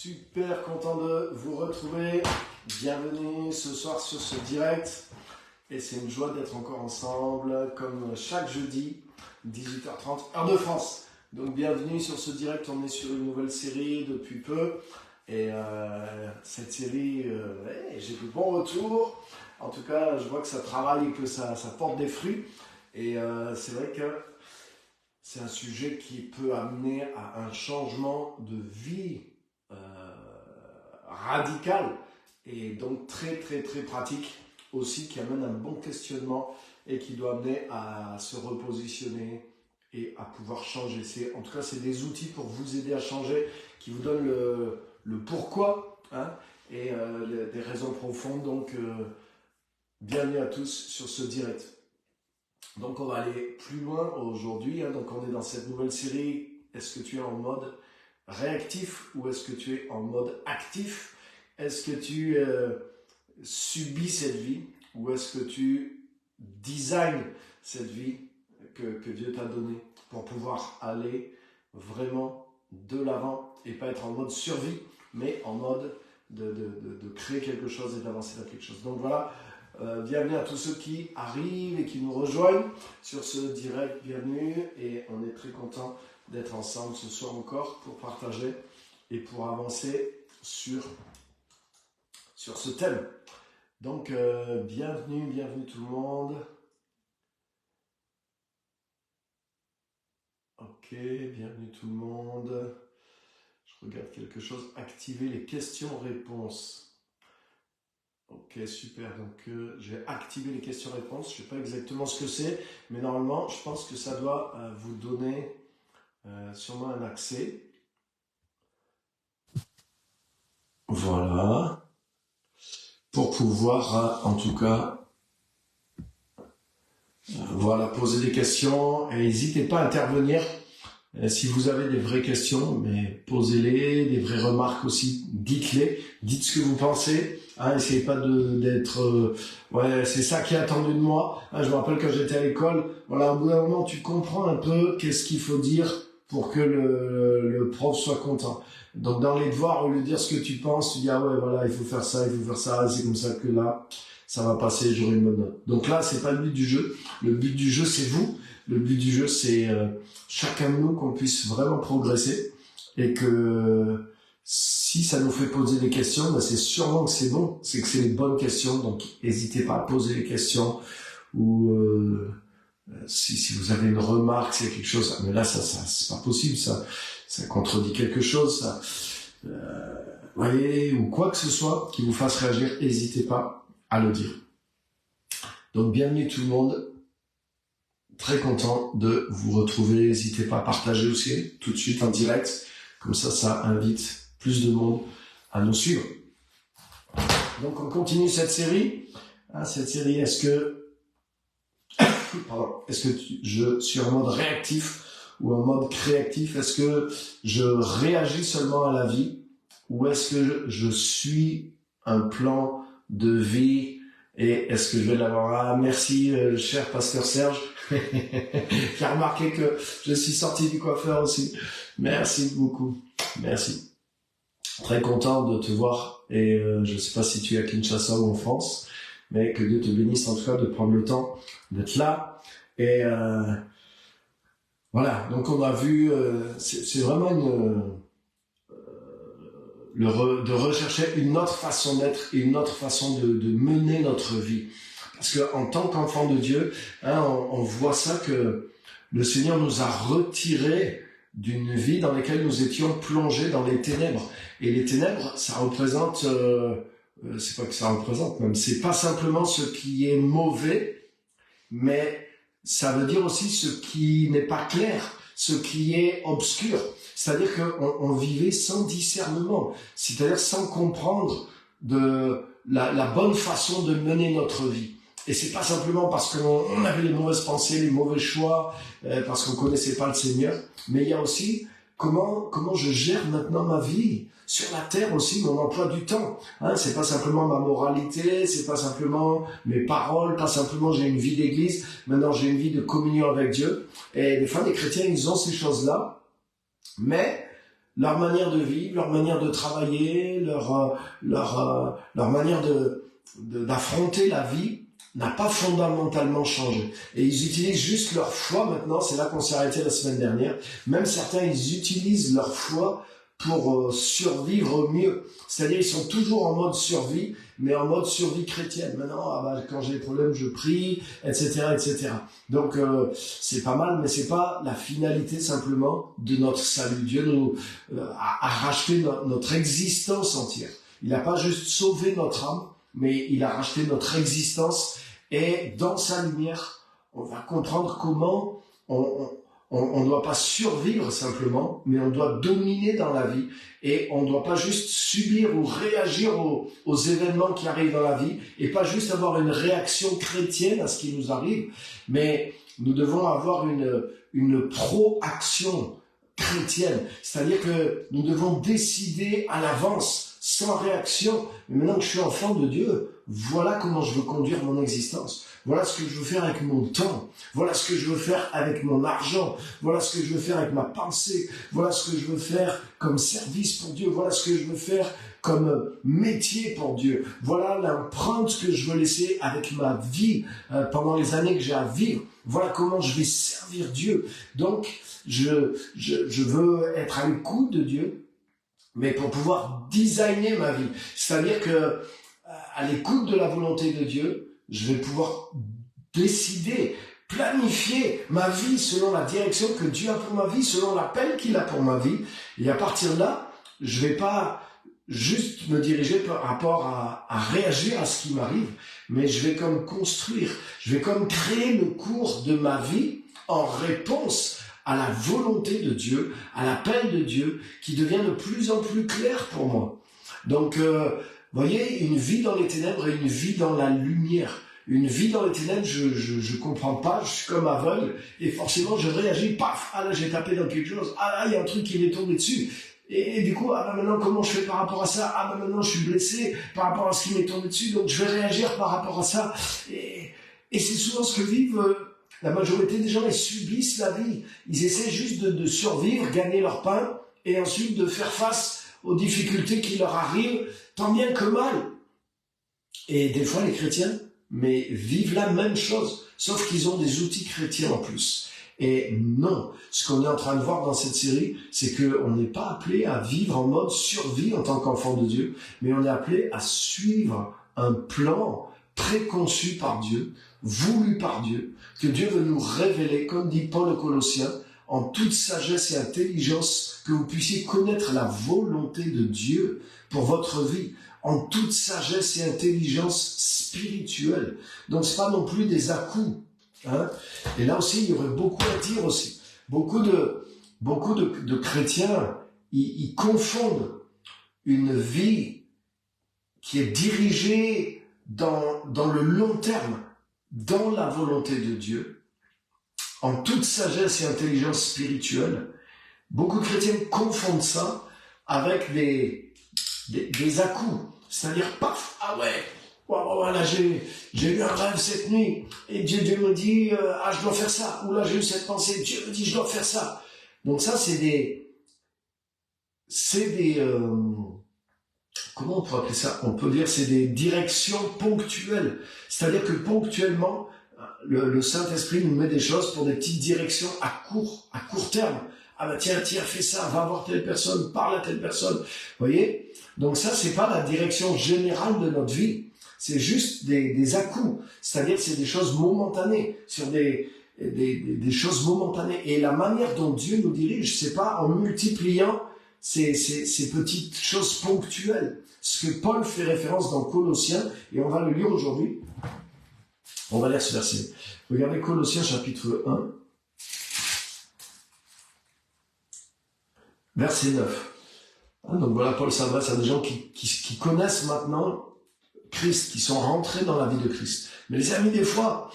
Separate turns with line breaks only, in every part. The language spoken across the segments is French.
Super content de vous retrouver. Bienvenue ce soir sur ce direct. Et c'est une joie d'être encore ensemble, comme chaque jeudi, 18h30, heure de France. Donc bienvenue sur ce direct. On est sur une nouvelle série depuis peu. Et cette série, j'ai de bons retours. En tout cas, je vois que ça travaille et que ça porte des fruits. Et c'est vrai que c'est un sujet qui peut amener à un changement de vie radical et donc très pratique aussi, qui amène un bon questionnement et qui doit amener à se repositionner et à pouvoir changer. En tout cas, c'est des outils pour vous aider à changer, qui vous donnent le pourquoi et des raisons profondes. Donc, bienvenue à tous sur ce direct. Donc, on va aller plus loin aujourd'hui. Donc, on est dans cette nouvelle série. Est-ce que tu es en mode réactif ou est-ce que tu es en mode actif? Est-ce que tu subis cette vie ou est-ce que tu designs cette vie que Dieu t'a donnée pour pouvoir aller vraiment de l'avant et pas être en mode survie, mais en mode de créer quelque chose et d'avancer vers quelque chose. Donc voilà, bienvenue à tous ceux qui arrivent et qui nous rejoignent sur ce direct. Bienvenue, et on est très content d'être ensemble ce soir encore pour partager et pour avancer sur ce thème. Donc, bienvenue tout le monde. Ok, bienvenue tout le monde. Je regarde quelque chose. Activer les questions-réponses. Ok, super. Donc, j'ai activé les questions-réponses. Je ne sais pas exactement ce que c'est, mais normalement, je pense que ça doit vous donner sûrement un accès. Voilà. Pour pouvoir, en tout cas, voilà, poser des questions. Et n'hésitez pas à intervenir. Si vous avez des vraies questions, mais posez-les, des vraies remarques aussi, dites-les, dites ce que vous pensez. Essayez pas d'être c'est ça qui est attendu de moi. Je me rappelle quand j'étais à l'école, voilà, au bout d'un moment tu comprends un peu qu'est-ce qu'il faut dire pour que le prof soit content. Donc dans les devoirs, au lieu de dire ce que tu penses, tu dis voilà, il faut faire ça, c'est comme ça que là ça va passer, j'aurai une bonne note. Donc là, c'est pas le but du jeu. Le but du jeu, c'est vous. Le but du jeu, c'est chacun de nous qu'on puisse vraiment progresser, et que si ça nous fait poser des questions, c'est sûrement que c'est bon, c'est que c'est les bonnes questions. Donc n'hésitez pas à poser les questions, ou si vous avez une remarque, c'est quelque chose, mais là ça c'est pas possible, ça contredit quelque chose, ça ou quoi que ce soit qui vous fasse réagir, n'hésitez pas à le dire. Donc bienvenue tout le monde. Très content de vous retrouver. N'hésitez pas à partager aussi tout de suite en direct. Comme ça invite plus de monde à nous suivre. Donc on continue cette série. Est-ce que je suis en mode réactif ou en mode créatif? Est-ce que je réagis seulement à la vie, ou est-ce que je suis un plan de vie? Et est-ce que je vais l'avoir? Merci, cher pasteur Serge. J'ai remarqué que je suis sorti du coiffeur aussi. Merci beaucoup. Merci. Très content de te voir. Et je ne sais pas si tu es à Kinshasa ou en France, mais que Dieu te bénisse en tout cas de prendre le temps d'être là. Et voilà. Donc on a vu, c'est vraiment de rechercher une autre façon d'être et une autre façon de mener notre vie. Parce qu'en tant qu'enfant de Dieu, on voit ça, que le Seigneur nous a retirés d'une vie dans laquelle nous étions plongés dans les ténèbres. Et les ténèbres, ça représente, c'est pas que ça représente même, c'est pas simplement ce qui est mauvais, mais ça veut dire aussi ce qui n'est pas clair, ce qui est obscur. C'est-à-dire qu'on vivait sans discernement, c'est-à-dire sans comprendre de la bonne façon de mener notre vie. Et c'est pas simplement parce qu'on avait les mauvaises pensées, les mauvais choix, parce qu'on connaissait pas le Seigneur, mais il y a aussi comment je gère maintenant ma vie sur la terre aussi, mon emploi du temps. C'est pas simplement ma moralité, c'est pas simplement mes paroles, pas simplement j'ai une vie d'église, maintenant j'ai une vie de communion avec Dieu. Et des fois, les chrétiens, ils ont ces choses-là, mais leur manière de vivre, leur manière de travailler, leur manière d'affronter la vie n'a pas fondamentalement changé. Et ils utilisent juste leur foi maintenant, c'est là qu'on s'est arrêté la semaine dernière. Même certains, ils utilisent leur foi pour survivre mieux. C'est-à-dire, ils sont toujours en mode survie, mais en mode survie chrétienne. Maintenant, quand j'ai des problèmes, je prie, etc., etc. Donc, c'est pas mal, mais c'est pas la finalité simplement de notre salut. Dieu nous a racheté notre existence entière. Il n'a pas juste sauvé notre âme, mais il a racheté notre existence. Et dans sa lumière, on va comprendre comment on ne doit pas survivre simplement, mais on doit dominer dans la vie. Et on ne doit pas juste subir ou réagir aux événements qui arrivent dans la vie, et pas juste avoir une réaction chrétienne à ce qui nous arrive, mais nous devons avoir une pro-action chrétienne. C'est-à-dire que nous devons décider à l'avance, sans réaction. Mais maintenant que je suis enfant de Dieu, voilà comment je veux conduire mon existence. Voilà ce que je veux faire avec mon temps. Voilà ce que je veux faire avec mon argent. Voilà ce que je veux faire avec ma pensée. Voilà ce que je veux faire comme service pour Dieu. Voilà ce que je veux faire comme métier pour Dieu. Voilà l'empreinte que je veux laisser avec ma vie pendant les années que j'ai à vivre. Voilà comment je vais servir Dieu. Donc, je veux être à l'écoute de Dieu, mais pour pouvoir designer ma vie. C'est-à-dire que à l'écoute de la volonté de Dieu, je vais pouvoir décider, planifier ma vie selon la direction que Dieu a pour ma vie, selon l'appel qu'il a pour ma vie. Et à partir de là, je vais pas juste me diriger par rapport à réagir à ce qui m'arrive, mais je vais comme construire, je vais comme créer le cours de ma vie en réponse à la volonté de Dieu, à l'appel de Dieu, qui devient de plus en plus clair pour moi. Donc, voyez, une vie dans les ténèbres et une vie dans la lumière. Une vie dans les ténèbres, je comprends pas, je suis comme aveugle, et forcément je réagis, paf, ah là j'ai tapé dans quelque chose, ah là il y a un truc qui m'est tombé dessus. Et du coup, ah ben maintenant comment je fais par rapport à ça? Ah ben maintenant je suis blessé par rapport à ce qui m'est tombé dessus, donc je vais réagir par rapport à ça. Et c'est souvent ce que vivent la majorité des gens. Ils subissent la vie. Ils essaient juste de survivre, gagner leur pain, et ensuite de faire face aux difficultés qui leur arrivent, tant bien que mal. Et des fois les chrétiens, mais vivent la même chose, sauf qu'ils ont des outils chrétiens en plus. Et non, ce qu'on est en train de voir dans cette série, c'est qu'on n'est pas appelé à vivre en mode survie en tant qu'enfant de Dieu, mais on est appelé à suivre un plan préconçu par Dieu, voulu par Dieu, que Dieu veut nous révéler, comme dit Paul aux Colossiens, en toute sagesse et intelligence, que vous puissiez connaître la volonté de Dieu pour votre vie, en toute sagesse et intelligence spirituelle. Donc c'est pas non plus des à-coups. Hein. Et là aussi, il y aurait beaucoup à dire aussi. Beaucoup de chrétiens, ils confondent une vie qui est dirigée dans le long terme, dans la volonté de Dieu, en toute sagesse et intelligence spirituelle. Beaucoup de chrétiens confondent ça avec des à-coups. C'est-à-dire, paf, ah ouais, voilà, j'ai eu un rêve cette nuit, et Dieu me dit, je dois faire ça, ou là j'ai eu cette pensée, Dieu me dit, je dois faire ça. Donc ça, c'est des comment on peut appeler ça? On peut dire c'est des directions ponctuelles. C'est-à-dire que ponctuellement, le Saint-Esprit nous met des choses pour des petites directions à court terme. Ah bah tiens, fais ça, va voir telle personne, parle à telle personne. Vous voyez? Donc ça, c'est pas la direction générale de notre vie. C'est juste des à-coups. C'est-à-dire que c'est des choses momentanées, sur des choses momentanées. Et la manière dont Dieu nous dirige, c'est pas en multipliant ces petites choses ponctuelles. Ce que Paul fait référence dans Colossiens, et on va le lire aujourd'hui. On va lire ce verset. Regardez Colossiens chapitre 1. Verset 9. Donc voilà, Paul s'adresse à des gens qui connaissent maintenant Christ, qui sont rentrés dans la vie de Christ. Mais les amis, des fois,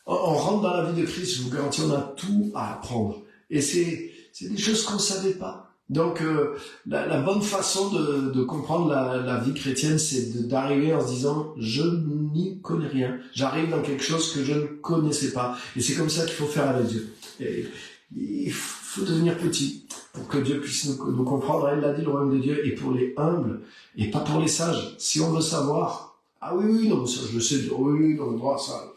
on rentre dans la vie de Christ, je vous garantis, on a tout à apprendre. Et c'est des choses qu'on ne savait pas. Donc la bonne façon de comprendre la vie chrétienne, c'est d'arriver en se disant, je n'y connais rien. J'arrive dans quelque chose que je ne connaissais pas. Et c'est comme ça qu'il faut faire avec Dieu. Et il faut devenir petit. pour que Dieu puisse nous comprendre. Il l'a dit, le royaume de Dieu est pour les humbles et pas pour les sages. Si on veut savoir, ah oui, non, ça je le sais, oui, non, moi, ça,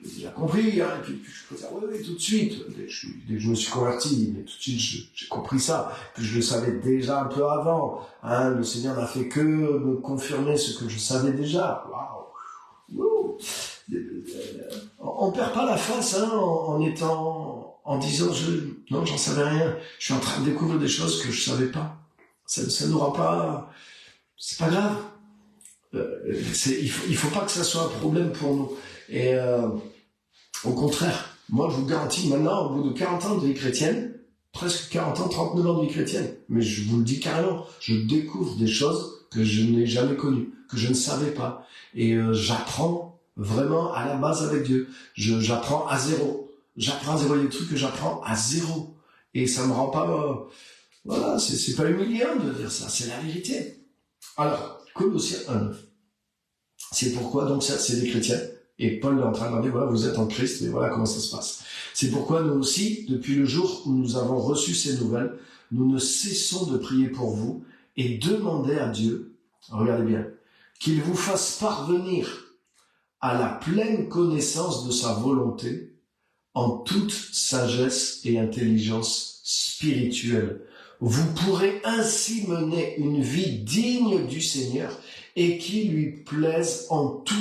j'ai déjà compris, hein, et puis je peux dire, oui, tout de suite, dès que je me suis converti, mais tout de suite, j'ai compris ça, puis je le savais déjà un peu avant, hein, le Seigneur n'a fait que me confirmer ce que je savais déjà, waouh, on perd pas la face, hein, en disant, non, j'en savais rien, je suis en train de découvrir des choses que je savais pas, ça nous rend pas, c'est pas grave, il faut pas que ça soit un problème pour nous, et au contraire, moi je vous garantis maintenant, au bout de 40 ans de vie chrétienne, presque 40 ans, 39 ans de vie chrétienne, mais je vous le dis carrément, je découvre des choses que je n'ai jamais connues, que je ne savais pas. Et j'apprends vraiment à la base avec Dieu. J'apprends à zéro. J'apprends à zéro. Il y a des trucs que j'apprends à zéro. Et ça me rend pas... voilà, c'est pas humiliant de dire ça, c'est la vérité. Alors, Colossiens 1:9. C'est pourquoi, donc ça, c'est des chrétiens. Et Paul est en train de dire, voilà, vous êtes en Christ, et voilà comment ça se passe. C'est pourquoi nous aussi, depuis le jour où nous avons reçu ces nouvelles, nous ne cessons de prier pour vous et demander à Dieu, regardez bien, qu'il vous fasse parvenir à la pleine connaissance de sa volonté en toute sagesse et intelligence spirituelle. Vous pourrez ainsi mener une vie digne du Seigneur et qui lui plaise en tout.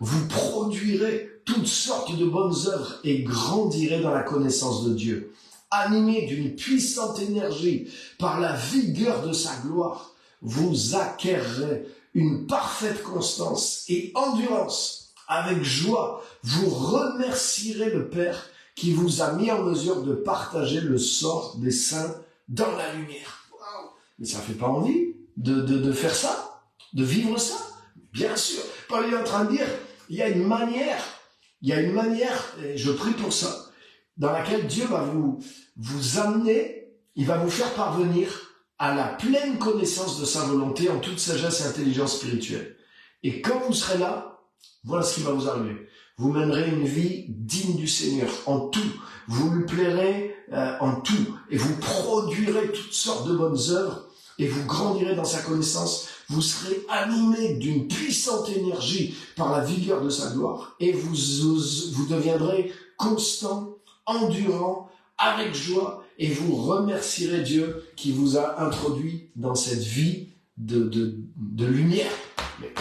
Vous produirez toutes sortes de bonnes œuvres et grandirez dans la connaissance de Dieu. Animés d'une puissante énergie par la vigueur de sa gloire, vous acquerrez une parfaite constance et endurance. Avec joie, vous remercierez le Père qui vous a mis en mesure de partager le sort des saints dans la lumière. Wow. Mais ça fait pas envie de faire ça, de vivre ça? Bien sûr. Paul est en train de dire, il y a une manière, et je prie pour ça, dans laquelle Dieu va vous amener, il va vous faire parvenir à la pleine connaissance de sa volonté en toute sagesse et intelligence spirituelle. Et quand vous serez là, voilà ce qui va vous arriver. Vous mènerez une vie digne du Seigneur en tout. Vous lui plairez en tout. Et vous produirez toutes sortes de bonnes œuvres et vous grandirez dans sa connaissance. Vous serez animés d'une puissante énergie par la vigueur de sa gloire et vous deviendrez constant, endurant, avec joie et vous remercierez Dieu qui vous a introduit dans cette vie de lumière. Mais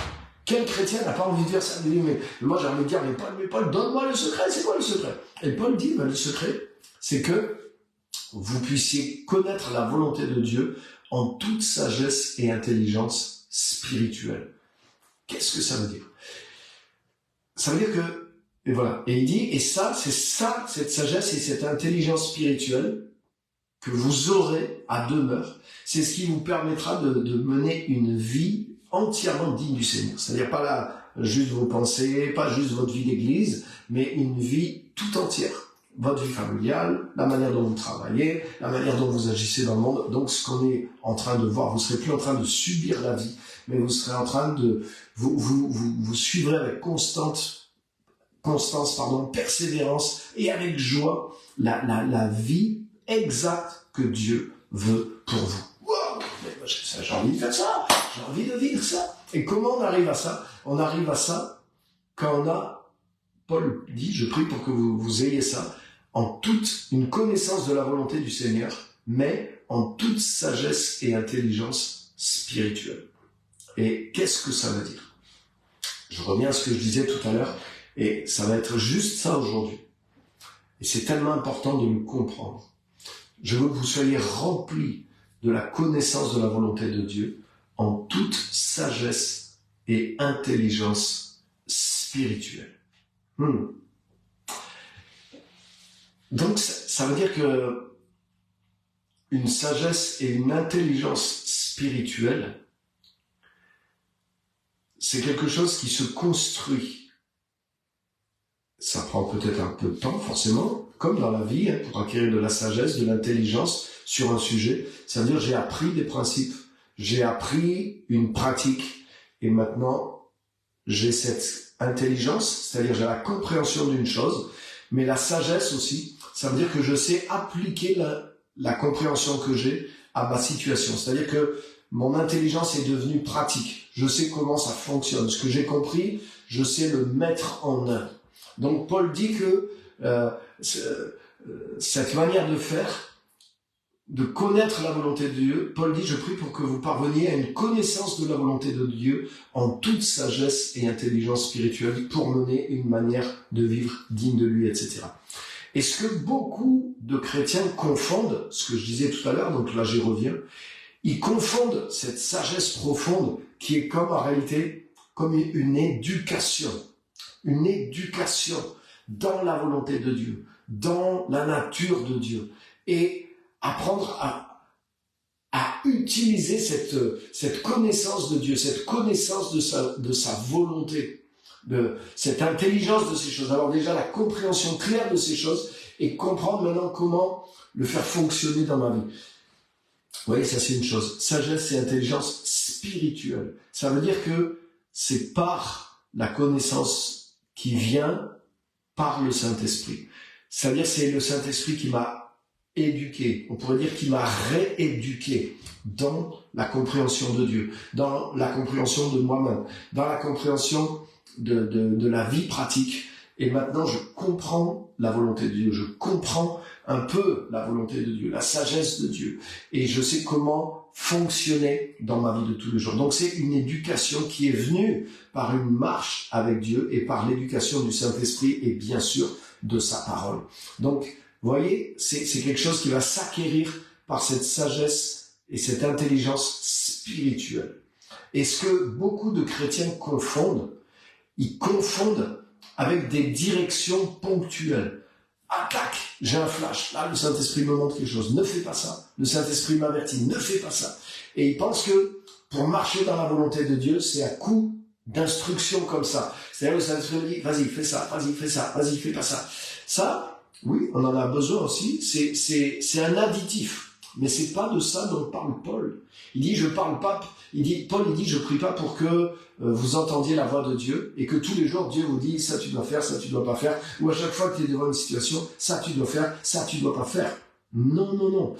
quel chrétien n'a pas envie de dire ça? Mais moi j'ai envie de dire, mais Paul, donne-moi le secret, c'est quoi le secret? Et Paul dit, le secret, c'est que vous puissiez connaître la volonté de Dieu en toute sagesse et intelligence spirituelle. Qu'est-ce que ça veut dire? Ça veut dire que, et voilà, et il dit, et ça, c'est ça, cette sagesse et cette intelligence spirituelle que vous aurez à demeure, c'est ce qui vous permettra de mener une vie entièrement digne du Seigneur. C'est-à-dire pas là, juste vos pensées, pas juste votre vie d'église, mais une vie tout entière. Votre vie familiale, la manière dont vous travaillez, la manière dont vous agissez dans le monde. Donc, ce qu'on est en train de voir, vous serez plus en train de subir la vie, mais vous serez en train de, vous suivrez avec constance, persévérance et avec joie la vie exacte que Dieu veut pour vous. Wow, j'ai envie de faire ça, j'ai envie de vivre ça. Et comment on arrive à ça? On arrive à ça quand on a, Paul dit, je prie pour que vous ayez ça, en toute une connaissance de la volonté du Seigneur, mais en toute sagesse et intelligence spirituelle. Et qu'est-ce que ça veut dire? Je reviens à ce que je disais tout à l'heure, et ça va être juste ça aujourd'hui. Et c'est tellement important de le comprendre. Je veux que vous soyez remplis de la connaissance de la volonté de Dieu en toute sagesse et intelligence spirituelle. Donc, ça veut dire que une sagesse et une intelligence spirituelle, c'est quelque chose qui se construit. Ça prend peut-être un peu de temps, forcément, comme dans la vie, pour acquérir de la sagesse, de l'intelligence sur un sujet. Ça veut dire j'ai appris des principes, j'ai appris une pratique, et maintenant, j'ai cette intelligence, c'est-à-dire j'ai la compréhension d'une chose, mais la sagesse aussi, ça veut dire que je sais appliquer la compréhension que j'ai à ma situation. C'est-à-dire que mon intelligence est devenue pratique. Je sais comment ça fonctionne. Ce que j'ai compris, je sais le mettre en œuvre. Donc Paul dit que cette manière de faire, de connaître la volonté de Dieu, Paul dit, je prie pour que vous parveniez à une connaissance de la volonté de Dieu en toute sagesse et intelligence spirituelle pour mener une manière de vivre digne de lui, etc. Et ce que beaucoup de chrétiens confondent, ce que je disais tout à l'heure, donc là j'y reviens, ils confondent cette sagesse profonde qui est comme en réalité, comme une éducation dans la volonté de Dieu, dans la nature de Dieu, et apprendre à utiliser cette connaissance de Dieu, cette connaissance de sa volonté, de cette intelligence de ces choses. Alors déjà la compréhension claire de ces choses et comprendre maintenant comment le faire fonctionner dans ma vie. Vous voyez, ça c'est une chose. Sagesse et intelligence spirituelle. Ça veut dire que c'est par la connaissance qui vient par le Saint-Esprit. C'est-à-dire c'est le Saint-Esprit qui m'a éduqué, on pourrait dire qu'il m'a rééduqué dans la compréhension de Dieu, dans la compréhension de moi-même, dans la compréhension de la vie pratique. Et maintenant, je comprends la volonté de Dieu, je comprends un peu la volonté de Dieu, la sagesse de Dieu, et je sais comment fonctionner dans ma vie de tous les jours. Donc c'est une éducation qui est venue par une marche avec Dieu et par l'éducation du Saint-Esprit et bien sûr de sa parole. Donc, vous voyez, c'est quelque chose qui va s'acquérir par cette sagesse et cette intelligence spirituelle. Et ce que beaucoup de chrétiens confondent, ils confondent avec des directions ponctuelles. Attaque, j'ai un flash, là le Saint-Esprit me montre quelque chose, ne fais pas ça. Le Saint-Esprit m'avertit, ne fais pas ça. Et ils pensent que pour marcher dans la volonté de Dieu, c'est à coup d'instructions comme ça. C'est-à-dire le Saint-Esprit me dit, vas-y, fais ça, vas-y, fais ça, vas-y, fais pas ça. Ça, oui, on en a besoin aussi, c'est un additif. Mais c'est pas de ça dont parle Paul. Il dit, Paul dit, je prie pas pour que vous entendiez la voix de Dieu et que tous les jours Dieu vous dit, ça tu dois faire, ça tu dois pas faire, ou à chaque fois que tu es devant une situation, ça tu dois faire, ça tu dois pas faire. Non, non, non.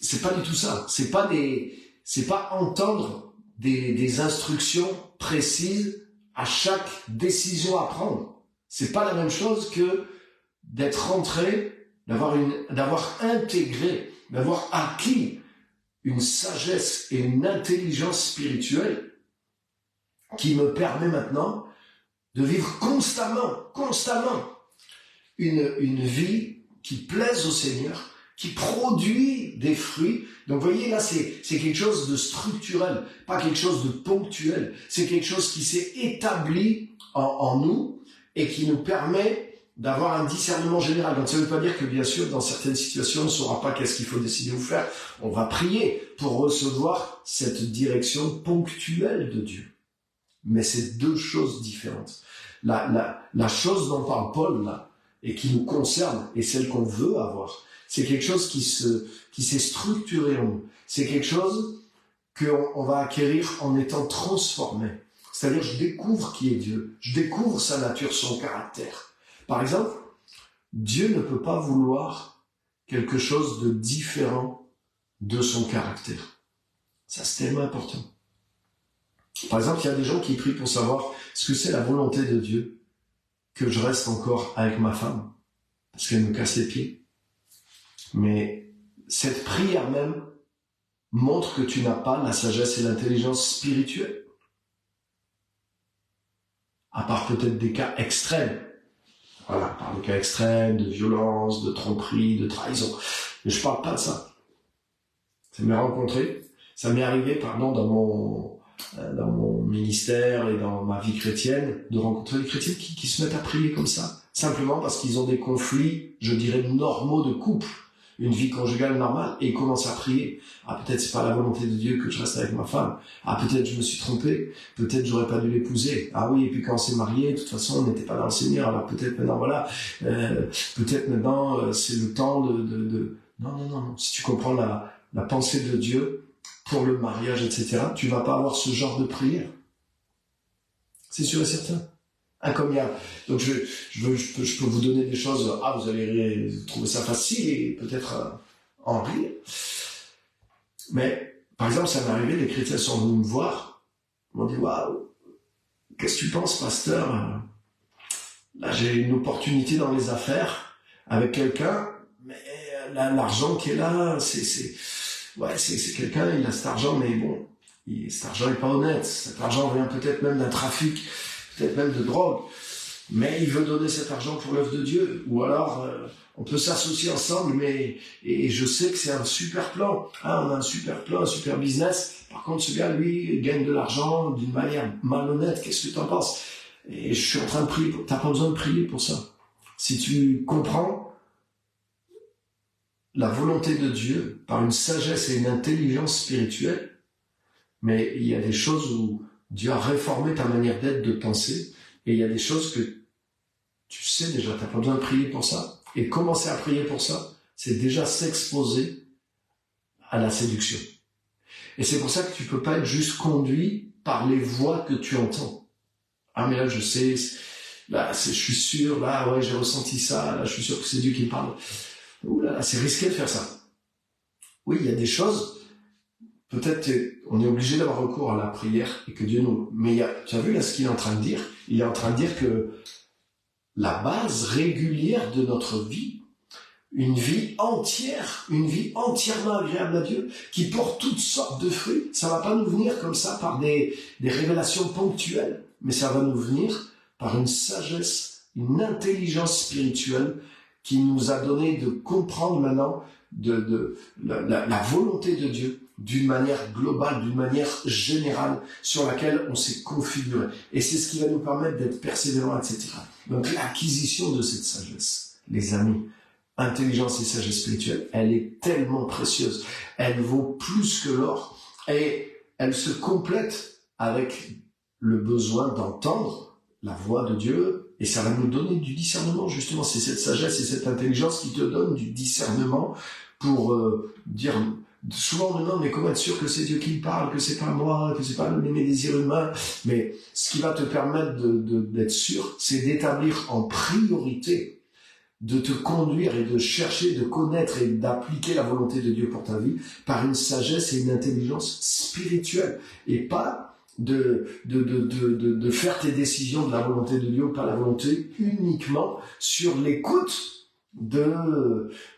C'est pas du tout ça. C'est pas entendre des instructions précises à chaque décision à prendre. C'est pas la même chose que d'être rentré, d'avoir intégré, d'avoir acquis une sagesse et une intelligence spirituelle qui me permet maintenant de vivre constamment une vie qui plaise au Seigneur, qui produit des fruits. Donc vous voyez là, c'est quelque chose de structurel, pas quelque chose de ponctuel. C'est quelque chose qui s'est établi en nous et qui nous permet d'avoir un discernement général. Donc ça ne veut pas dire que bien sûr dans certaines situations on ne saura pas qu'est-ce qu'il faut décider ou faire. On va prier pour recevoir cette direction ponctuelle de Dieu. Mais c'est deux choses différentes. La chose dont parle Paul là, et qui nous concerne, et celle qu'on veut avoir, c'est quelque chose qui s'est structuré en nous. C'est quelque chose qu'on va acquérir en étant transformé. C'est-à-dire je découvre qui est Dieu, je découvre sa nature, son caractère. Par exemple, Dieu ne peut pas vouloir quelque chose de différent de son caractère. Ça, c'est tellement important. Par exemple, il y a des gens qui prient pour savoir ce que c'est la volonté de Dieu, que je reste encore avec ma femme, parce qu'elle me casse les pieds. Mais cette prière même montre que tu n'as pas la sagesse et l'intelligence spirituelle. À part peut-être des cas extrêmes. Voilà, par des cas extrêmes, de violence, de tromperie, de trahison. Mais je parle pas de ça. Ça m'est arrivé, dans mon ministère et dans ma vie chrétienne, de rencontrer des chrétiens qui se mettent à prier comme ça. Simplement parce qu'ils ont des conflits, je dirais, normaux de couple. Une vie conjugale normale, et ils commencent à prier. Ah, peut-être c'est pas la volonté de Dieu que je reste avec ma femme. Ah, peut-être je me suis trompé. Peut-être j'aurais pas dû l'épouser. Ah oui, et puis quand on s'est marié, de toute façon, on n'était pas dans le Seigneur. Alors peut-être maintenant, voilà. Peut-être maintenant, c'est le temps de... Non. Si tu comprends la pensée de Dieu pour le mariage, etc., tu vas pas avoir ce genre de prière. C'est sûr et certain. Comme il y a, donc je peux vous donner des choses, vous allez trouver ça facile et peut-être en rire. Mais, par exemple, ça m'est arrivé, les chrétiens sont venus me voir, ils m'ont dit, waouh, qu'est-ce que tu penses, pasteur? Là, j'ai une opportunité dans les affaires avec quelqu'un, mais l'argent qui est là, c'est quelqu'un, il a cet argent, mais bon, cet argent est pas honnête. Cet argent vient peut-être même d'un trafic, peut-être même de drogue, mais il veut donner cet argent pour l'œuvre de Dieu. Ou alors, on peut s'associer ensemble, et je sais que c'est un super plan. Hein, on a un super plan, un super business. Par contre, ce gars, lui, gagne de l'argent d'une manière malhonnête. Qu'est-ce que tu en penses? Et je suis en train de prier. T'as pas besoin de prier pour ça. Si tu comprends la volonté de Dieu par une sagesse et une intelligence spirituelle, mais il y a des choses où Dieu a réformé ta manière d'être, de penser, et il y a des choses que tu sais déjà, t'as pas besoin de prier pour ça. Et commencer à prier pour ça, c'est déjà s'exposer à la séduction. Et c'est pour ça que tu peux pas être juste conduit par les voix que tu entends. Ah mais là je sais, là je suis sûr, là ouais j'ai ressenti ça, là je suis sûr que c'est Dieu qui me parle. Ouh là là, c'est risqué de faire ça. Oui, il y a des choses, peut-être on est obligé d'avoir recours à la prière et que Dieu nous... Mais tu as vu là ce qu'il est en train de dire? Il est en train de dire que la base régulière de notre vie, une vie entière, une vie entièrement agréable à Dieu, qui porte toutes sortes de fruits, ça va pas nous venir comme ça par des révélations ponctuelles, mais ça va nous venir par une sagesse, une intelligence spirituelle qui nous a donné de comprendre maintenant la volonté de Dieu d'une manière globale, d'une manière générale sur laquelle on s'est configuré. Et c'est ce qui va nous permettre d'être persévérants, etc. Donc l'acquisition de cette sagesse, les amis, intelligence et sagesse spirituelle, elle est tellement précieuse. Elle vaut plus que l'or. Et elle se complète avec le besoin d'entendre la voix de Dieu, et ça va nous donner du discernement, justement. C'est cette sagesse et cette intelligence qui te donne du discernement pour dire... Souvent on me demande, mais comment être sûr que c'est Dieu qui me parle, que c'est pas moi, que c'est pas mes désirs humains? Mais ce qui va te permettre d'être sûr, c'est d'établir en priorité, de te conduire et de chercher, de connaître et d'appliquer la volonté de Dieu pour ta vie par une sagesse et une intelligence spirituelle, et pas de faire tes décisions de la volonté de Dieu, pas la volonté uniquement sur l'écoute de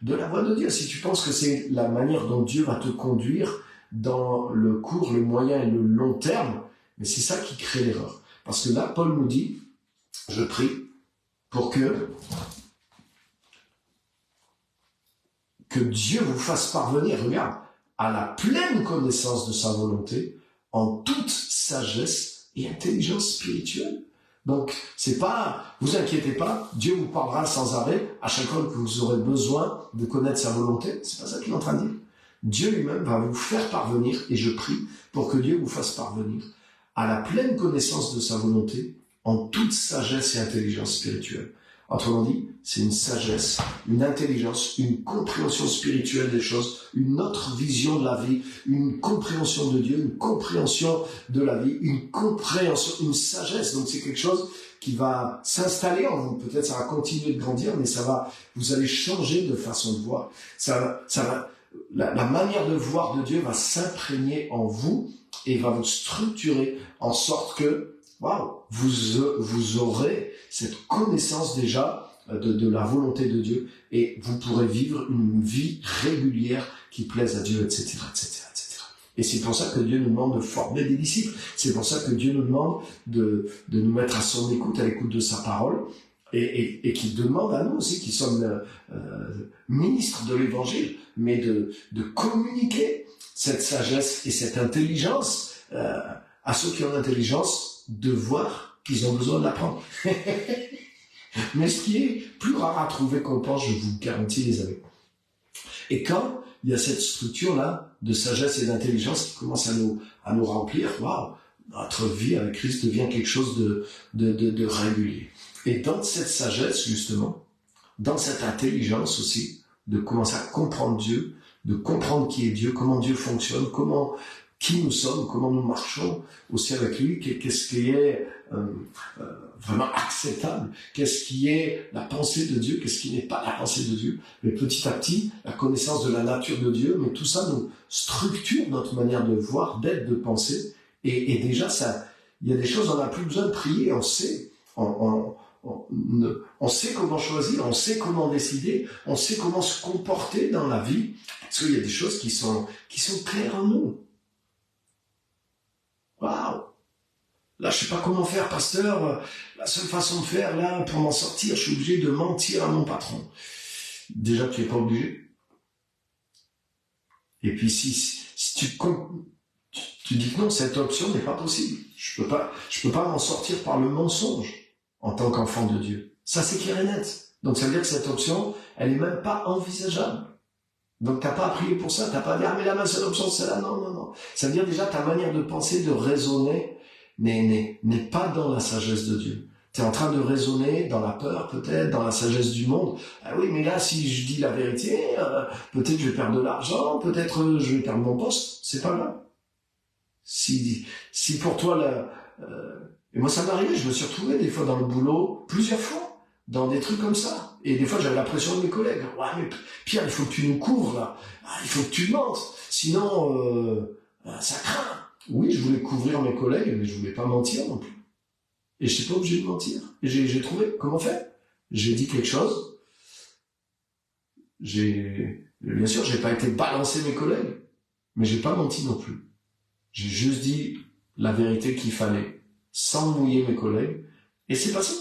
la voix de Dieu. Si tu penses que c'est la manière dont Dieu va te conduire dans le court, le moyen et le long terme, mais c'est ça qui crée l'erreur. Parce que là, Paul nous dit, je prie pour que Dieu vous fasse parvenir, regarde, à la pleine connaissance de sa volonté, en toute sagesse et intelligence spirituelle. Donc, c'est pas, vous inquiétez pas, Dieu vous parlera sans arrêt à chaque fois que vous aurez besoin de connaître sa volonté. C'est pas ça qu'il est en train de dire. Dieu lui-même va vous faire parvenir, et je prie pour que Dieu vous fasse parvenir à la pleine connaissance de sa volonté, en toute sagesse et intelligence spirituelle. Autrement dit, c'est une sagesse, une intelligence, une compréhension spirituelle des choses, une autre vision de la vie, une compréhension de Dieu, une compréhension de la vie, une compréhension, une sagesse. Donc c'est quelque chose qui va s'installer en vous. Peut-être ça va continuer de grandir, mais vous allez changer de façon de voir. La manière de voir de Dieu va s'imprégner en vous et va vous structurer en sorte que vous aurez cette connaissance déjà de la volonté de Dieu, et vous pourrez vivre une vie régulière qui plaise à Dieu, etc., etc., etc. Et c'est pour ça que Dieu nous demande de former des disciples. C'est pour ça que Dieu nous demande de nous mettre à son écoute, à l'écoute de sa parole, et qui demande à nous aussi, qui sommes ministres de l'Évangile, mais de communiquer cette sagesse et cette intelligence à ceux qui ont l'intelligence de voir qu'ils ont besoin de l'apprendre. Mais ce qui est plus rare à trouver qu'on pense, je vous garantis, les amis. Et quand il y a cette structure-là de sagesse et d'intelligence qui commence à nous remplir, notre vie avec Christ devient quelque chose de régulier. Et dans cette sagesse, justement, dans cette intelligence aussi, de commencer à comprendre Dieu, de comprendre qui est Dieu, comment Dieu fonctionne, qui nous sommes, comment nous marchons aussi avec lui, qu'est-ce qui est vraiment acceptable, qu'est-ce qui est la pensée de Dieu, qu'est-ce qui n'est pas la pensée de Dieu. Mais petit à petit, la connaissance de la nature de Dieu, mais tout ça nous structure notre manière de voir, d'être, de penser. Et déjà, ça, il y a des choses, on n'a plus besoin de prier, on sait. On sait comment choisir, on sait comment décider, on sait comment se comporter dans la vie, parce qu'il y a des choses qui sont claires en nous. Waouh! Là, je sais pas comment faire, pasteur. La seule façon de faire, là, pour m'en sortir, je suis obligé de mentir à mon patron. Déjà, tu n'es pas obligé. Et puis, si tu dis que non, cette option n'est pas possible. Je peux pas m'en sortir par le mensonge en tant qu'enfant de Dieu. Ça, c'est clair et net. Donc, ça veut dire que cette option, elle est même pas envisageable. Donc, t'as pas à prier pour ça, t'as pas à dire, ah, mais la seule option, c'est là. Non. Ça veut dire déjà ta manière de penser, de raisonner, n'est pas dans la sagesse de Dieu. Tu es en train de raisonner dans la peur, peut-être, dans la sagesse du monde. Ah oui, mais là, si je dis la vérité, peut-être je vais perdre de l'argent, peut-être je vais perdre mon poste. C'est pas grave. Si pour toi, et moi, ça m'est arrivé, je me suis retrouvé des fois dans le boulot, plusieurs fois, dans des trucs comme ça. Et des fois, j'avais la pression de mes collègues. Ouais, mais Pierre, il faut que tu nous couvres, là. Ah, il faut que tu mentes. Sinon, ça craint. Oui, je voulais couvrir mes collègues, mais je voulais pas mentir non plus. Et je n'étais pas obligé de mentir. Et j'ai trouvé, comment faire? J'ai dit quelque chose. Bien sûr, j'ai pas été balancer mes collègues, mais j'ai pas menti non plus. J'ai juste dit la vérité qu'il fallait, sans mouiller mes collègues, et c'est passé.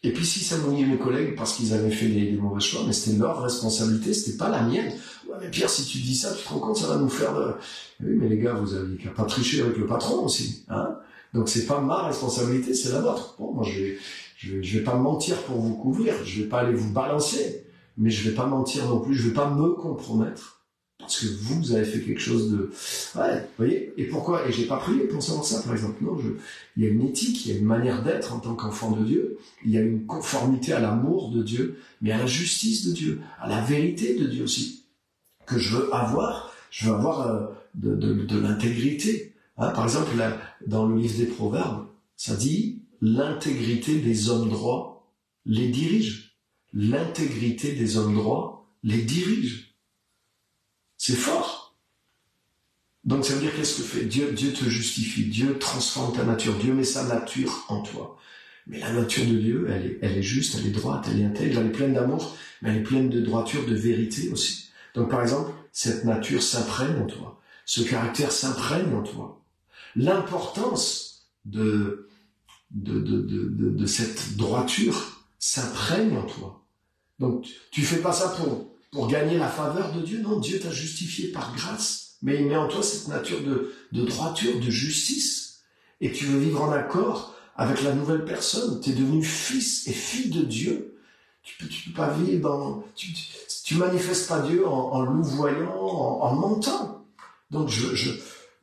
Et puis si ça mouillait mes collègues parce qu'ils avaient fait des mauvais choix, mais c'était leur responsabilité, c'était pas la mienne. Ouais, mais Pierre, si tu dis ça, tu te rends compte, ça va nous faire de... Oui, mais les gars, vous avez qu'à pas tricher avec le patron aussi, hein. Donc c'est pas ma responsabilité, c'est la vôtre. Bon, moi je vais pas mentir pour vous couvrir, je vais pas aller vous balancer, mais je vais pas mentir non plus, je vais pas me compromettre. Parce que vous avez fait quelque chose de... Ouais, vous voyez. Et pourquoi? Et j'ai pas prié pour savoir ça, par exemple. Non, il y a une éthique, il y a une manière d'être en tant qu'enfant de Dieu. Il y a une conformité à l'amour de Dieu, mais à la justice de Dieu, à la vérité de Dieu aussi. Que je veux avoir de l'intégrité. Hein, par exemple, là, dans le livre des Proverbes, ça dit « L'intégrité des hommes droits les dirige. » L'intégrité des hommes droits les dirige. C'est fort. Donc ça veut dire qu'est-ce que fait Dieu te justifie, Dieu transforme ta nature, Dieu met sa nature en toi. Mais la nature de Dieu, elle est juste, elle est droite, elle est intègre, elle est pleine d'amour, mais elle est pleine de droiture, de vérité aussi. Donc par exemple, cette nature s'imprègne en toi, ce caractère s'imprègne en toi. L'importance de cette droiture s'imprègne en toi. Donc tu fais pas ça pour gagner la faveur de Dieu. Non, Dieu t'a justifié par grâce, mais il met en toi cette nature de droiture, de justice. Et tu veux vivre en accord avec la nouvelle personne. Tu es devenu fils et fille de Dieu. Tu peux pas vivre tu manifestes pas Dieu en louvoyant, en mentant. Donc je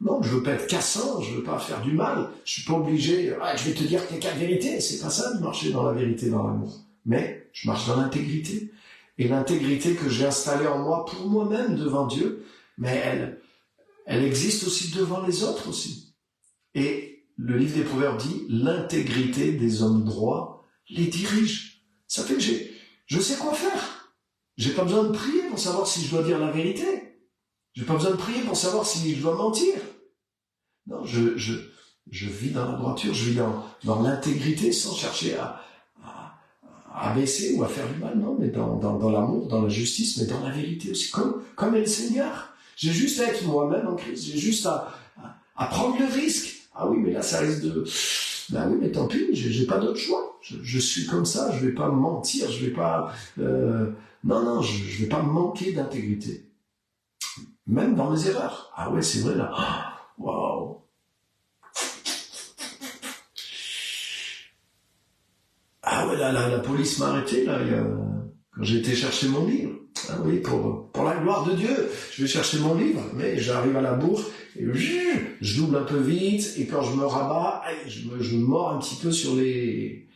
veux pas être cassant, je veux pas faire du mal. Je suis pas obligé, je vais te dire que t'es qu'à vérité. C'est pas ça de marcher dans la vérité, dans l'amour. Mais je marche dans l'intégrité. Et l'intégrité que j'ai installée en moi pour moi-même devant Dieu, mais elle existe aussi devant les autres aussi. Et le livre des Proverbes dit, l'intégrité des hommes droits les dirige. Ça fait que je sais quoi faire. J'ai pas besoin de prier pour savoir si je dois dire la vérité. J'ai pas besoin de prier pour savoir si je dois mentir. Non, je vis dans la droiture, je vis dans l'intégrité sans chercher à baisser ou à faire du mal, non, mais dans l'amour, dans la justice, mais dans la vérité aussi, comme est le Seigneur. J'ai juste à être moi-même en Christ, j'ai juste à prendre le risque. Ah oui, mais là, ça risque de... Ben oui, mais tant pis, j'ai pas d'autre choix. Je suis comme ça, je vais pas mentir, je vais pas... Non, je vais pas manquer d'intégrité. Même dans mes erreurs. Ah ouais, c'est vrai, là. Waouh. Ah ouais, la police m'a arrêté, là, quand j'ai été chercher mon livre. Ah oui, pour la gloire de Dieu, je vais chercher mon livre, mais j'arrive à la bourre, et je double un peu vite, et quand je me rabats, je me mords un petit peu sur les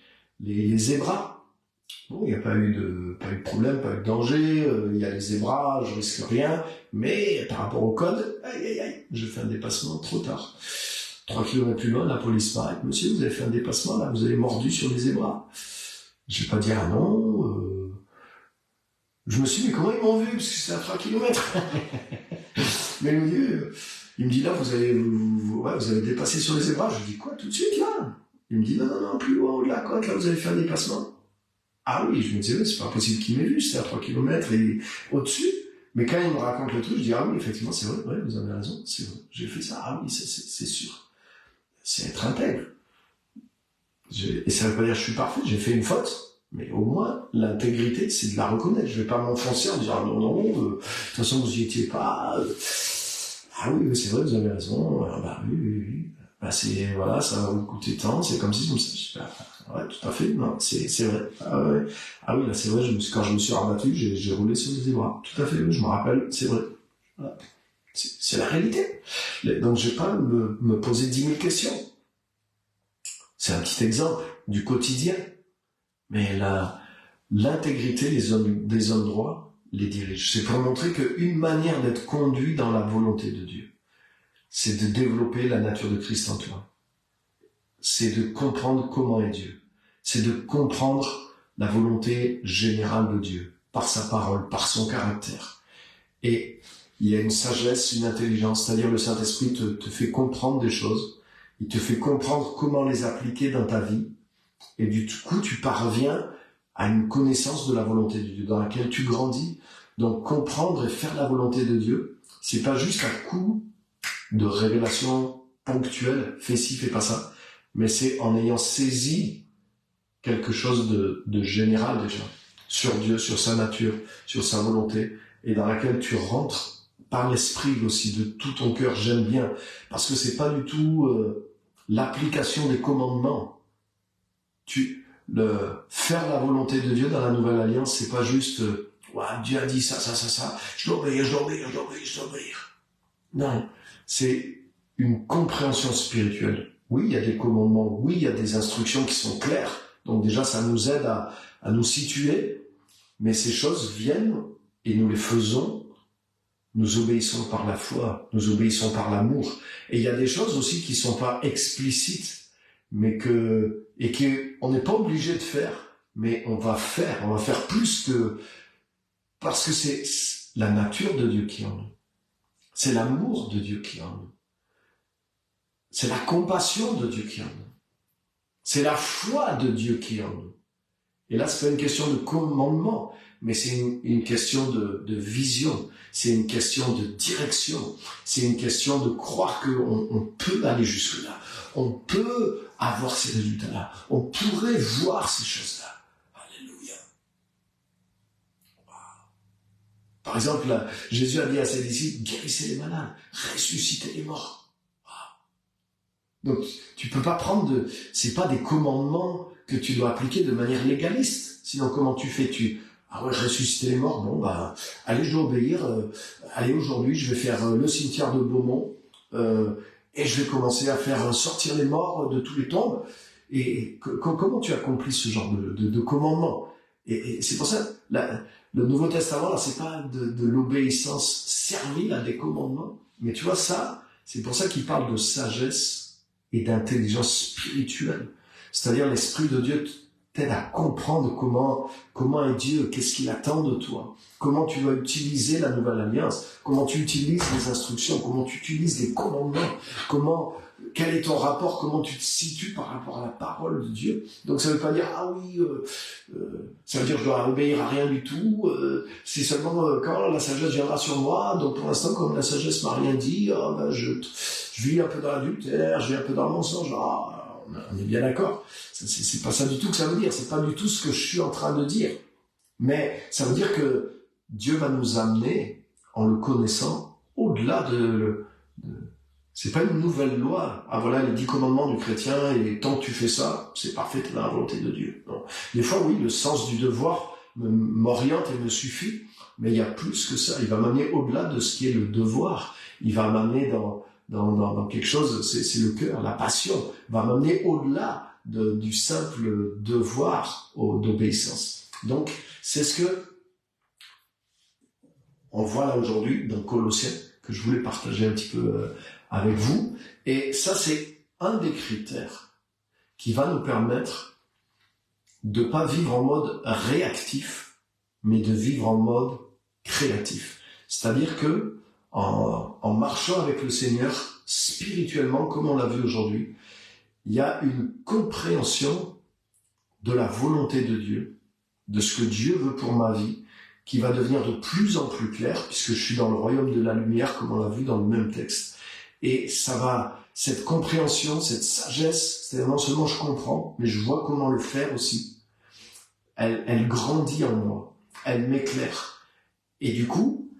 zébras. Bon, il n'y a pas eu de problème, pas eu de danger, il y a les zébras, je risque rien, mais par rapport au code, je fais un dépassement trop tard. 3 kilomètres plus loin, la police m'arrête. Monsieur, vous avez fait un dépassement là, vous avez mordu sur les zébras. Je vais pas dire ah non. Je me suis dit, mais comment ils m'ont vu? Parce que c'est à 3 kilomètres. Mais il me dit là, vous avez dépassé sur les zébras. Je lui dis quoi, tout de suite là? Il me dit non, plus loin, au-delà, quoi, là, vous avez fait un dépassement. Ah oui, je me disais, c'est pas possible qu'il m'ait vu, c'était à 3 kilomètres et au-dessus. Mais quand il me raconte le truc, je dis, ah oui, effectivement, c'est vrai, ouais, vous avez raison, c'est vrai, j'ai fait ça, ah oui, c'est sûr. C'est être intègre. Et ça veut pas dire que je suis parfait, j'ai fait une faute, mais au moins, l'intégrité, c'est de la reconnaître. Je vais pas m'enfoncer en disant, ah non, de toute façon, vous y étiez pas. Ah oui, c'est vrai, vous avez raison, bah oui. Bah voilà, ça va vous coûter tant, c'est comme si, comme ça. Je dis, ouais, tout à fait, non, c'est vrai. Ah oui, là, c'est vrai, quand je me suis rabattu, j'ai roulé sur les bras. Tout à fait, je me rappelle, c'est vrai. Voilà. C'est la réalité. Donc, je vais pas me poser 10 000 questions. C'est un petit exemple du quotidien. Mais l'intégrité des hommes droits les dirige. C'est pour montrer qu'une manière d'être conduit dans la volonté de Dieu, c'est de développer la nature de Christ en toi. C'est de comprendre comment est Dieu. C'est de comprendre la volonté générale de Dieu, par sa parole, par son caractère. Et il y a une sagesse, une intelligence, c'est-à-dire le Saint-Esprit te fait comprendre des choses, il te fait comprendre comment les appliquer dans ta vie, et du coup tu parviens à une connaissance de la volonté de Dieu, dans laquelle tu grandis. Donc comprendre et faire la volonté de Dieu, c'est pas juste un coup de révélation ponctuelle, fais ci, fais pas ça, mais c'est en ayant saisi quelque chose de général déjà, sur Dieu, sur sa nature, sur sa volonté, et dans laquelle tu rentres par l'esprit aussi, de tout ton cœur. J'aime bien, parce que c'est pas du tout l'application des commandements. Faire la volonté de Dieu dans la nouvelle alliance, c'est pas juste Dieu a dit ça, je dois obéir. Non, c'est une compréhension spirituelle. Oui, il y a des commandements, oui, il y a des instructions qui sont claires, donc déjà ça nous aide à nous situer, mais ces choses viennent et nous les faisons, nous obéissons par la foi, nous obéissons par l'amour. Et il y a des choses aussi qui sont pas explicites, mais on n'est pas obligé de faire, mais on va faire plus que, parce que c'est la nature de Dieu qui est en nous. C'est l'amour de Dieu qui est en nous. C'est la compassion de Dieu qui est en nous. C'est la foi de Dieu qui est en nous. Et là, c'est pas une question de commandement, mais c'est une question de vision. C'est une question de direction. C'est une question de croire qu'on peut aller jusque-là. On peut avoir ces résultats-là. On pourrait voir ces choses-là. Alléluia. Wow. Par exemple, là, Jésus a dit à ses disciples, guérissez les malades, ressuscitez les morts. Wow. Donc, tu peux pas prendre c'est pas des commandements que tu dois appliquer de manière légaliste. Sinon, comment tu fais? Ressusciter les morts, bon, allez, je dois obéir. Allez, aujourd'hui, je vais faire le cimetière de Beaumont, et je vais commencer à faire sortir les morts de tous les tombes. Et comment tu accomplis ce genre de commandement? Et c'est pour ça, le Nouveau Testament, là, c'est pas de l'obéissance servile à des commandements. Mais tu vois, ça, c'est pour ça qu'il parle de sagesse et d'intelligence spirituelle. C'est-à-dire, l'Esprit de Dieu t'aide à comprendre comment est Dieu, qu'est-ce qu'il attend de toi, comment tu vas utiliser la nouvelle alliance, comment tu utilises les instructions, comment tu utilises les commandements, quel est ton rapport, comment tu te situes par rapport à la parole de Dieu. Donc ça veut pas dire, ça veut dire je dois obéir à rien du tout, c'est seulement quand la sagesse viendra sur moi. Donc pour l'instant, comme la sagesse m'a rien dit, je vis un peu dans l'adultère, je vis un peu dans le mensonge. On est bien d'accord. C'est pas ça du tout que ça veut dire. C'est pas du tout ce que je suis en train de dire. Mais ça veut dire que Dieu va nous amener, en le connaissant, au-delà c'est pas une nouvelle loi. Voilà les 10 commandements du chrétien, et tant que tu fais ça, c'est parfait, t'es dans la volonté de Dieu. Non. Des fois, oui, le sens du devoir m'oriente et me suffit, mais il y a plus que ça. Il va m'amener au-delà de ce qui est le devoir. Il va m'amener dans quelque chose, c'est le cœur, la passion, va m'amener au-delà du simple devoir d'obéissance. Donc, c'est ce que on voit là aujourd'hui dans Colossiens, que je voulais partager un petit peu avec vous. Et ça, c'est un des critères qui va nous permettre de pas vivre en mode réactif, mais de vivre en mode créatif. C'est-à-dire que en marchant avec le Seigneur spirituellement, comme on l'a vu aujourd'hui, il y a une compréhension de la volonté de Dieu, de ce que Dieu veut pour ma vie, qui va devenir de plus en plus clair, puisque je suis dans le royaume de la lumière, comme on l'a vu dans le même texte. Et ça va, cette compréhension, cette sagesse, c'est-à-dire non seulement je comprends, mais je vois comment le faire aussi. Elle grandit en moi, elle m'éclaire. Et du coup,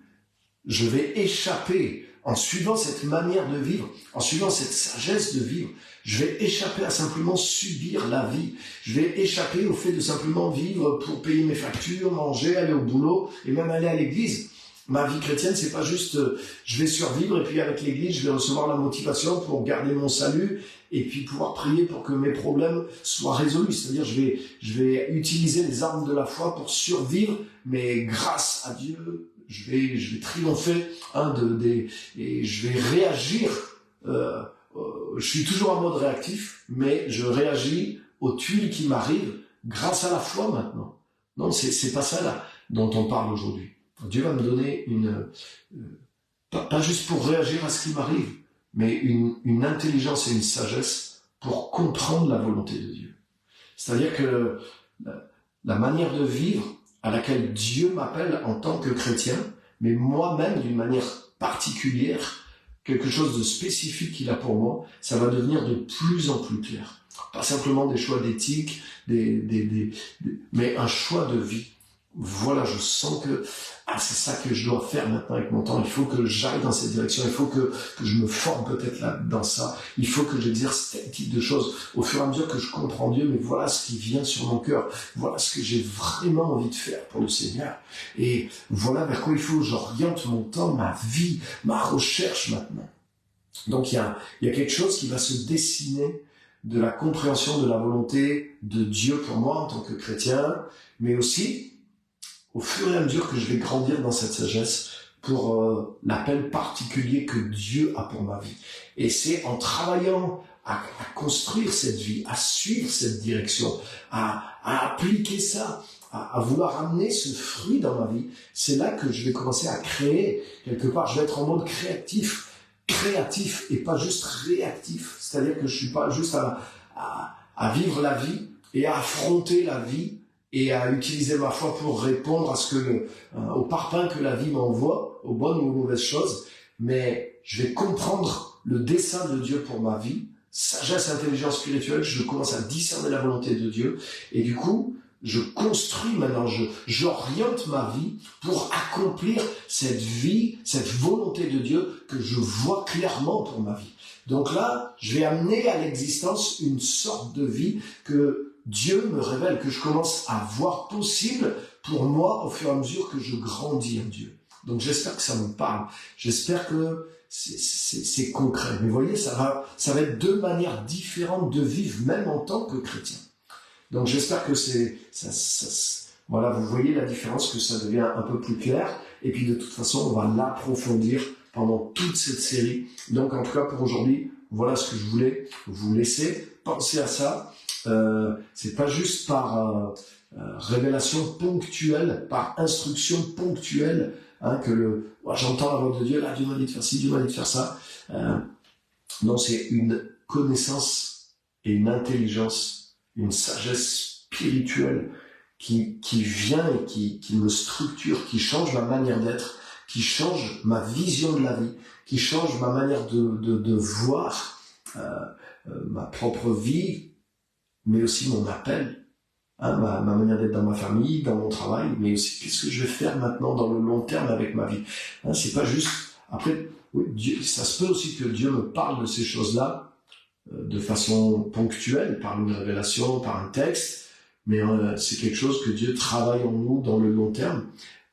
je vais échapper, en suivant cette manière de vivre, en suivant cette sagesse de vivre, je vais échapper à simplement subir la vie. Je vais échapper au fait de simplement vivre pour payer mes factures, manger, aller au boulot et même aller à l'église. Ma vie chrétienne, c'est pas juste je vais survivre et puis avec l'église, je vais recevoir la motivation pour garder mon salut et puis pouvoir prier pour que mes problèmes soient résolus. C'est-à-dire je vais utiliser les armes de la foi pour survivre, mais grâce à Dieu, je vais triompher et je vais réagir. Je suis toujours en mode réactif, mais je réagis aux tuiles qui m'arrivent grâce à la foi maintenant. Non, c'est pas ça là dont on parle aujourd'hui. Dieu va me donner pas juste pour réagir à ce qui m'arrive, mais une intelligence et une sagesse pour comprendre la volonté de Dieu. C'est-à-dire que la manière de vivre à laquelle Dieu m'appelle en tant que chrétien, mais moi-même d'une manière particulière, quelque chose de spécifique qu'il a pour moi, ça va devenir de plus en plus clair. Pas simplement des choix d'éthique, mais un choix de vie. Voilà, je sens que c'est ça que je dois faire maintenant avec mon temps. Il faut que j'aille dans cette direction. Il faut que je me forme peut-être là dans ça. Il faut que j'exerce tel type de choses. Au fur et à mesure que je comprends Dieu, mais voilà ce qui vient sur mon cœur. Voilà ce que j'ai vraiment envie de faire pour le Seigneur. Et voilà vers quoi il faut que j'oriente mon temps, ma vie, ma recherche maintenant. Donc il y a quelque chose qui va se dessiner de la compréhension de la volonté de Dieu pour moi en tant que chrétien, mais aussi au fur et à mesure que je vais grandir dans cette sagesse pour l'appel particulier que Dieu a pour ma vie. Et c'est en travaillant à construire cette vie, à suivre cette direction, à appliquer ça, à vouloir amener ce fruit dans ma vie, c'est là que je vais commencer à créer. Quelque part, je vais être en mode créatif et pas juste réactif. C'est-à-dire que je suis pas juste à vivre la vie et à affronter la vie et à utiliser ma foi pour répondre à au parpaing que la vie m'envoie, aux bonnes ou aux mauvaises choses, mais je vais comprendre le dessein de Dieu pour ma vie, sagesse, intelligence spirituelle, je commence à discerner la volonté de Dieu, et du coup, je construis maintenant, j'oriente ma vie pour accomplir cette vie, cette volonté de Dieu que je vois clairement pour ma vie. Donc là, je vais amener à l'existence une sorte de vie que Dieu me révèle, que je commence à voir possible pour moi au fur et à mesure que je grandis en Dieu. Donc j'espère que ça me parle. J'espère que c'est concret. Mais vous voyez, ça va être deux manières différentes de vivre, même en tant que chrétien. Donc j'espère que voilà, vous voyez la différence, que ça devient un peu plus clair. Et puis de toute façon, on va l'approfondir pendant toute cette série. Donc en tout cas pour aujourd'hui, voilà ce que je voulais vous laisser. Pensez à ça. C'est pas juste par révélation ponctuelle, par instruction ponctuelle, que j'entends la voix de Dieu, là Dieu m'a dit de faire ci, Dieu m'a dit de faire ça. Non, c'est une connaissance et une intelligence, une sagesse spirituelle qui vient et qui me structure, qui change ma manière d'être, qui change ma vision de la vie, qui change ma manière de voir ma propre vie, mais aussi mon appel, ma manière d'être dans ma famille, dans mon travail, mais aussi qu'est-ce que je vais faire maintenant dans le long terme avec ma vie. C'est pas juste... Après, oui, Dieu, ça se peut aussi que Dieu me parle de ces choses-là de façon ponctuelle, par une révélation, par un texte, mais c'est quelque chose que Dieu travaille en nous dans le long terme,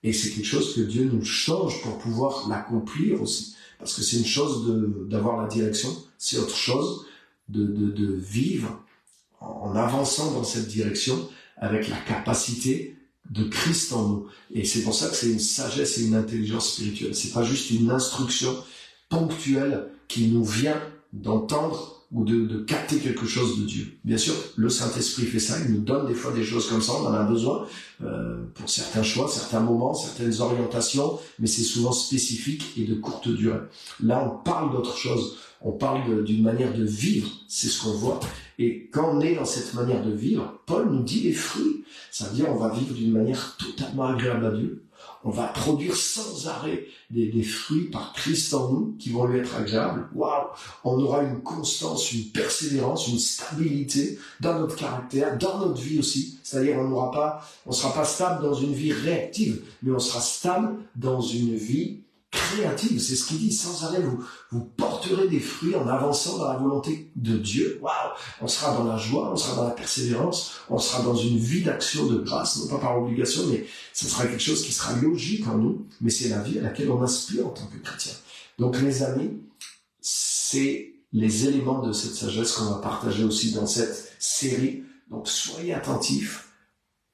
et c'est quelque chose que Dieu nous change pour pouvoir l'accomplir aussi. Parce que c'est une chose d'avoir la direction, c'est autre chose de vivre en avançant dans cette direction avec la capacité de Christ en nous. Et c'est pour ça que c'est une sagesse et une intelligence spirituelle. C'est pas juste une instruction ponctuelle qui nous vient d'entendre ou de capter quelque chose de Dieu. Bien sûr, le Saint-Esprit fait ça, il nous donne des fois des choses comme ça, on en a besoin pour certains choix, certains moments, certaines orientations, mais c'est souvent spécifique et de courte durée. Là, on parle d'autre chose, on parle d'une manière de vivre, c'est ce qu'on voit. Et quand on est dans cette manière de vivre, Paul nous dit les fruits, ça veut dire on va vivre d'une manière totalement agréable à Dieu. On va produire sans arrêt des fruits par Christ en nous qui vont lui être agréables. Waouh! On aura une constance, une persévérance, une stabilité dans notre caractère, dans notre vie aussi. C'est-à-dire on sera pas stable dans une vie réactive, mais on sera stable dans une vie créative. C'est ce qu'il dit, sans arrêt, vous porterez des fruits en avançant dans la volonté de Dieu. Waouh! On sera dans la joie, on sera dans la persévérance, on sera dans une vie d'action de grâce, non pas par obligation, mais ce sera quelque chose qui sera logique en nous, mais c'est la vie à laquelle on aspire en tant que chrétien. Donc les amis, c'est les éléments de cette sagesse qu'on va partager aussi dans cette série. Donc soyez attentifs,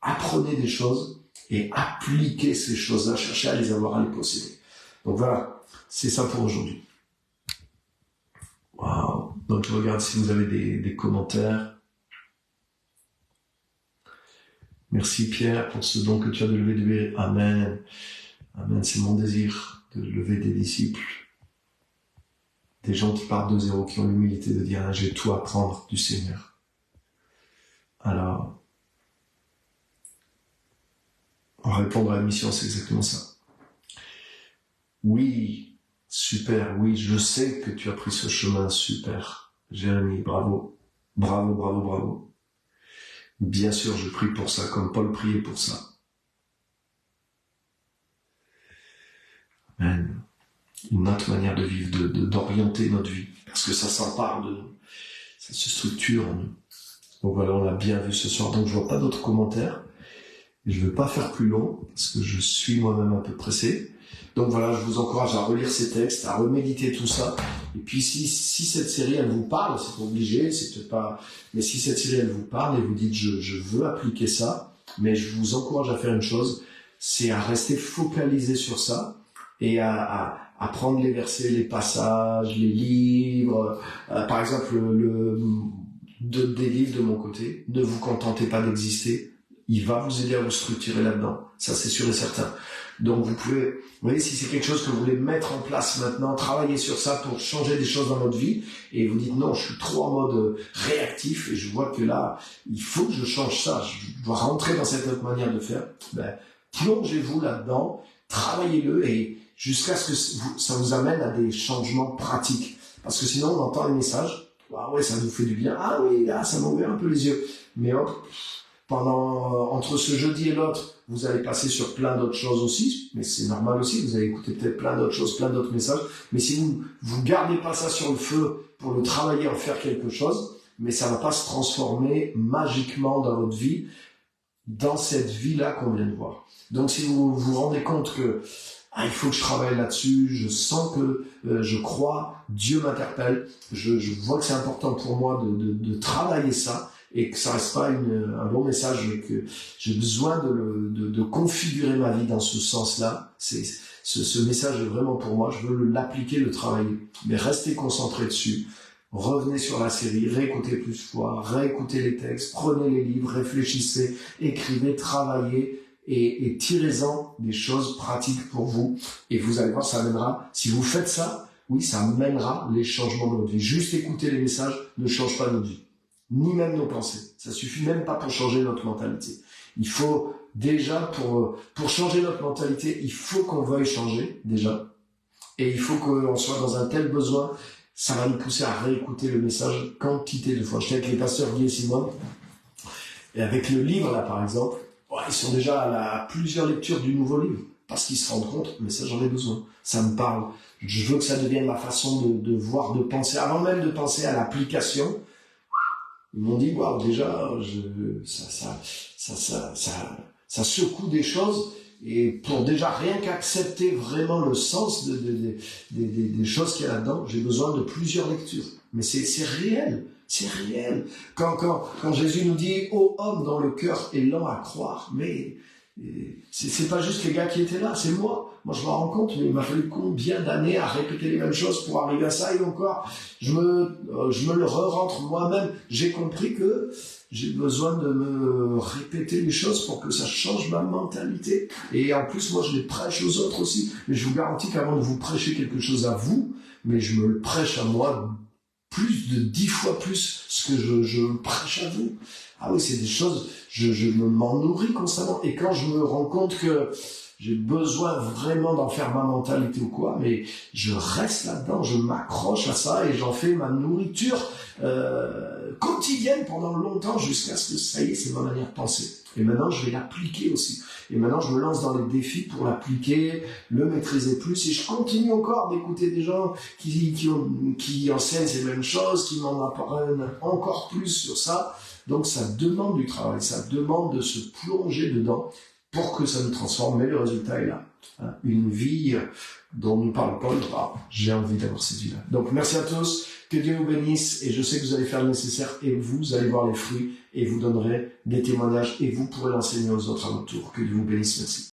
apprenez des choses et appliquez ces choses-là, cherchez à les avoir, à les posséder. Donc voilà, c'est ça pour aujourd'hui. Waouh! Donc je regarde si vous avez des commentaires. Merci Pierre pour ce don que tu as de lever de bébé. Amen. Amen, c'est mon désir de lever des disciples. Des gens qui partent de zéro, qui ont l'humilité de dire, j'ai tout à apprendre du Seigneur. Alors, en répondre à la mission, c'est exactement ça. Oui, super, oui, je sais que tu as pris ce chemin, super. Jérémie, bravo, bravo, bravo, bravo. Bien sûr, je prie pour ça, comme Paul priait pour ça. Amen. Une autre manière de vivre, d'orienter notre vie, parce que ça s'empare de nous, ça se structure en nous. Donc voilà, on l'a bien vu ce soir, donc je vois pas d'autres commentaires. Et je ne veux pas faire plus long, parce que je suis moi-même un peu pressé. Donc voilà, je vous encourage à relire ces textes, à reméditer tout ça. Et puis si cette série, elle vous parle, c'est pas obligé, c'est peut-être pas... Mais si cette série, elle vous parle et vous dites, je veux appliquer ça, mais je vous encourage à faire une chose, c'est à rester focalisé sur ça et à prendre les versets, les passages, les livres. Par exemple, des livres de mon côté, ne vous contentez pas d'exister. Il va vous aider à vous structurer là-dedans. Ça, c'est sûr et certain. Donc, vous voyez, si c'est quelque chose que vous voulez mettre en place maintenant, travailler sur ça pour changer des choses dans votre vie, et vous dites non, je suis trop en mode réactif, et je vois que là, il faut que je change ça, je dois rentrer dans cette autre manière de faire, plongez-vous là-dedans, travaillez-le, et jusqu'à ce que ça vous amène à des changements pratiques. Parce que sinon, on entend les messages, ah ouais, ça nous fait du bien, ah oui, là, ça m'a ouvert un peu les yeux, mais hop, entre ce jeudi et l'autre, vous allez passer sur plein d'autres choses aussi, mais c'est normal aussi, vous allez écouter peut-être plein d'autres choses, plein d'autres messages, mais si vous gardez pas ça sur le feu pour le travailler, en faire quelque chose, mais ça va pas se transformer magiquement dans votre vie, dans cette vie-là qu'on vient de voir. Donc si vous vous rendez compte que il faut que je travaille là-dessus, je sens que je crois, Dieu m'interpelle, je vois que c'est important pour moi de travailler ça, et que ça reste pas un bon message, mais que j'ai besoin de configurer ma vie dans ce sens-là. Ce message est vraiment pour moi, je veux l'appliquer, le travailler. Mais restez concentrés dessus. Revenez sur la série, réécoutez plus fois, réécoutez les textes, prenez les livres, réfléchissez, écrivez, travaillez et tirez-en des choses pratiques pour vous. Et vous allez voir, ça amènera, si vous faites ça, oui, ça amènera les changements de votre vie. Juste écouter les messages ne change pas notre vie, ni même nos pensées. Ça suffit même pas pour changer notre mentalité. Il faut déjà, pour changer notre mentalité, il faut qu'on veuille changer, déjà. Et il faut qu'on soit dans un tel besoin, ça va nous pousser à réécouter le message quantité de fois. J'étais avec les pasteurs Guy et Simon, et avec le livre, là, par exemple, ils sont déjà à plusieurs lectures du nouveau livre, parce qu'ils se rendent compte, mais ça, j'en ai besoin. Ça me parle. Je veux que ça devienne ma façon de voir, de penser, avant même de penser à l'application. Ils m'ont dit, waouh, déjà, ça secoue des choses, et pour déjà rien qu'accepter vraiment le sens des choses qu'il y a là-dedans, j'ai besoin de plusieurs lectures. Mais c'est réel, c'est réel. Quand Jésus nous dit, ô homme dont le cœur est lent à croire, mais C'est pas juste les gars qui étaient là, c'est moi. Moi, je me rends compte, mais il m'a fallu combien d'années à répéter les mêmes choses pour arriver à ça. Et encore, je me le re-rentre moi-même. J'ai compris que j'ai besoin de me répéter les choses pour que ça change ma mentalité. Et en plus, moi, je les prêche aux autres aussi. Mais je vous garantis qu'avant de vous prêcher quelque chose à vous, mais je me le prêche à moi plus de 10 fois plus ce que je prêche à vous. Ah oui, c'est des choses, je m'en nourris constamment. Et quand je me rends compte que j'ai besoin vraiment d'en faire ma mentalité ou quoi, mais je reste là-dedans, je m'accroche à ça et j'en fais ma nourriture quotidienne pendant longtemps jusqu'à ce que ça y est, c'est ma manière de penser. Et maintenant, je vais l'appliquer aussi. Et maintenant, je me lance dans les défis pour l'appliquer, le maîtriser plus. Et je continue encore d'écouter des gens qui enseignent ces mêmes choses, qui m'en apprennent encore plus sur ça. Donc, ça demande du travail, ça demande de se plonger dedans pour que ça nous transforme. Mais le résultat est là. Une vie dont nous parle Paul. Ah, j'ai envie d'avoir cette vie-là. Donc, merci à tous. Que Dieu vous bénisse. Et je sais que vous allez faire le nécessaire et vous allez voir les fruits et vous donnerez des témoignages et vous pourrez l'enseigner aux autres à votre tour. Que Dieu vous bénisse. Merci.